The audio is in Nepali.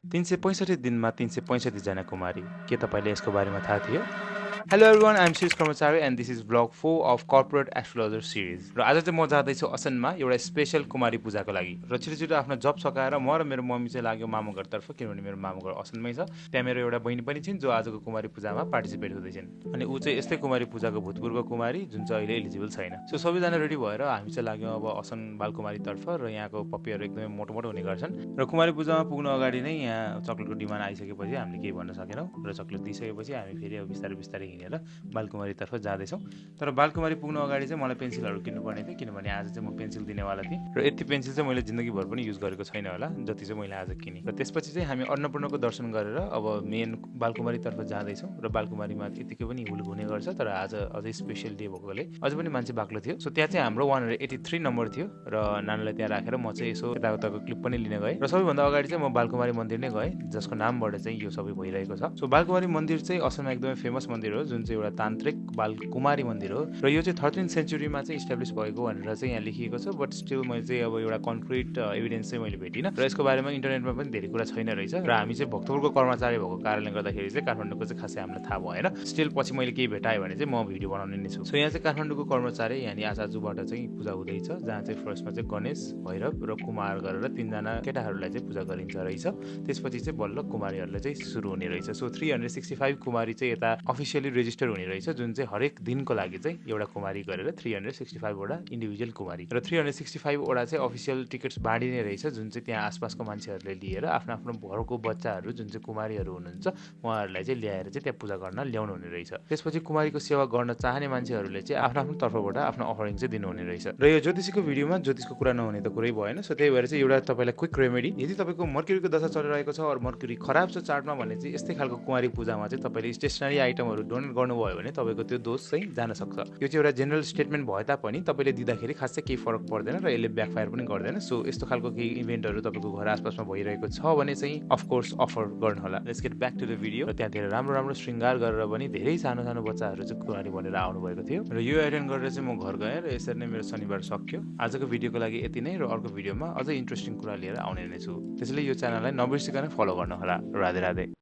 365 दिनमा 365 जना कुमारी। के तपाईले यसको बारेमा थाहा थियो? Hello everyone, I am Shirish Karmachari and this is blog 4 of corporate astrologer series. र आज चाहिँ म जाँदैछु असनमा एउटा स्पेसल कुमारी पूजाको लागि। र छिटो आफ्नो जब सकाएर म र मेरो मम्मी चाहिँ लाग्यो मामु घरतर्फ, किनभने मेरो मामु घर असनमै छ। त्यहाँ मेरो एउटा बहिनी पनि छिन् जो आजको कुमारी पूजामा पार्टिसिपेट हुँदैछन्। अनि ऊ चाहिँ यस्तै कुमारी पूजाको भूतपूर्व कुमारी जुन चाहिँ अहिले एलिजिबल छैन। सो सबैजना रेडी भएर हामी चाहिँ लाग्यौँ अब असन बालकुमारीतर्फ। र यहाँको पप्पीहरू एकदमै मोटो मोटो हुने गर्छन्। र कुमारी पूजामा पुग्नु अगाडि नै यहाँ चक्लेटको डिमान्ड आइसकेपछि हामीले केही भन्न सकेनौँ। र चक्लेट दिइसकेपछि हामी फेरि अब बिस्तारै बिस्तारै हिँडेर बालकुमारीतर्फ जाँदैछौँ। तर बालकुमारी पुग्नु अगाडि चाहिँ मलाई पेन्सिलहरू किन्नुपर्ने थियो, किनभने आज चाहिँ म पेन्सिल दिनेवाला थिएँ। र यति पेन्सिल चाहिँ मैले जिन्दगीभर पनि युज गरेको छैन होला जति चाहिँ मैले आज किनेँ। र त्यसपछि चाहिँ हामी अन्नपूर्णको दर्शन गरेर अब मेन बालकुमारीतर्फ जाँदैछौँ। र बालकुमारीमा यतिकै पनि हुल हुने गर्छ, तर आज अझै स्पेसल डे भएकोले अझै पनि मान्छे बाक्लो थियो। सो त्यहाँ चाहिँ हाम्रो 183 नम्बर थियो र नानीलाई त्यहाँ राखेर म चाहिँ यसो यताउताको क्लिप पनि लिन गएँ। र सबैभन्दा अगाडि चाहिँ म बालकुमारी मन्दिर नै गएँ, जसको नामबाट चाहिँ यो सबै भइरहेको छ। सो बालकुमारी मन्दिर चाहिँ असममा एकदमै फेमस मन्दिर हो, जुन चाहिँ एउटा तान्त्रिक बालकुमारी मन्दिर हो। र यो चाहिँ 13th सेन्चुरीमा चाहिँ इस्टाब्लिस भएको भनेर चाहिँ यहाँ लेखिएको छ। बट स्टिल मैले चाहिँ अब एउटा कन्क्रिट एभिडेन्स चाहिँ मैले भेटिनँ। र यसको बारेमा इन्टरनेटमा पनि धेरै कुरा छैन रहेछ। र हामी चाहिँ भक्तपुरको कर्मचारी भएको कारणले गर्दाखेरि चाहिँ काठमाडौँको चाहिँ खासै हामीलाई थाहा भएन। स्टिल पछि मैले केही भेटाएँ भने चाहिँ म भिडियो बनाउने नै छु। सो यहाँ चाहिँ काठमाडौँको कर्मचारी यानि आचार्यबाट चाहिँ पूजा हुँदैछ, जहाँ चाहिँ फर्स्टमा चाहिँ गणेश, भैरव र कुमार गरेर 3 जना केटाहरूलाई चाहिँ पूजा गरिन्छ रहेछ। त्यसपछि चाहिँ बल्ल कुमारीहरूलाई चाहिँ सुरु हुने रहेछ। सो 365 कुमारी चाहिँ यता अफिसियली रेजिस्टर हुने रहेछ, जुन चाहिँ हरेक दिनको लागि चाहिँ एउटा कुमारी गरेर 365 वटा इन्डिभिजुअल कुमारी। र 365 वटा चाहिँ अफिसियल टिकट्स बाँडिने रहेछ, जुन चाहिँ त्यहाँ आसपासको मान्छेहरूले लिएर आफ्नो आफ्नो घरको बच्चाहरू जुन चाहिँ कुमारीहरू हुनुहुन्छ उहाँहरूलाई चाहिँ ल्याएर चाहिँ त्यहाँ पूजा गर्न ल्याउनु हुने रहेछ। त्यसपछि कुमारीको सेवा गर्न चाहने मान्छेहरूले चाहिँ आफ्नो आफ्नो तर्फबाट आफ्नो अफरिङ चाहिँ दिनुहुने रहेछ। र यो ज्योतिषीको भिडियोमा ज्योतिषको कुरा नहुने त कुरै भएन। सो त्यही भएर चाहिँ एउटा तपाईँलाई क्विक रेमेडी, यदि तपाईँको मर्क्युरीको दशा चलिरहेको छ और मर्क्युरी खराब छ चार्टमा भने चाहिँ यस्तै खालको कुमारी पूजामा चाहिँ तपाईँले स्टेसनरी आइटमहरू डोनेट गर्नुभयो भने तपाईँको त्यो दोष चाहिँ जान सक्छ। यो चाहिँ एउटा जेनरल स्टेटमेन्ट भए तापनि तपाईँले दिँदाखेरि खासै केही फरक पर्दैन र यसले ब्याकफायर पनि गर्दैन। सो यस्तो खालको केही इभेन्टहरू तपाईँको घर आसपासमा भइरहेको छ भने चाहिँ अफकोर्स अफर गर्नु होला। Let's get back to the video. र त्यहाँ धेरै राम्रो राम्रो श्रृङ्गार गरेर पनि धेरै सानो सानो बच्चाहरू चाहिँ कुमारी बनेर आउनुभएको थियो। र यो एटेन्ड गरेर चाहिँ म घर गएँ र यसरी नै मेरो शनिबार सक्यो। आजको भिडियोको लागि यति नै, र अर्को भिडियोमा अझै इन्ट्रेस्टिङ कुरा लिएर आउने नै छु। त्यसैले यो च्यानललाई नबिर्सिकन फलो गर्नु होला। राधे राधे।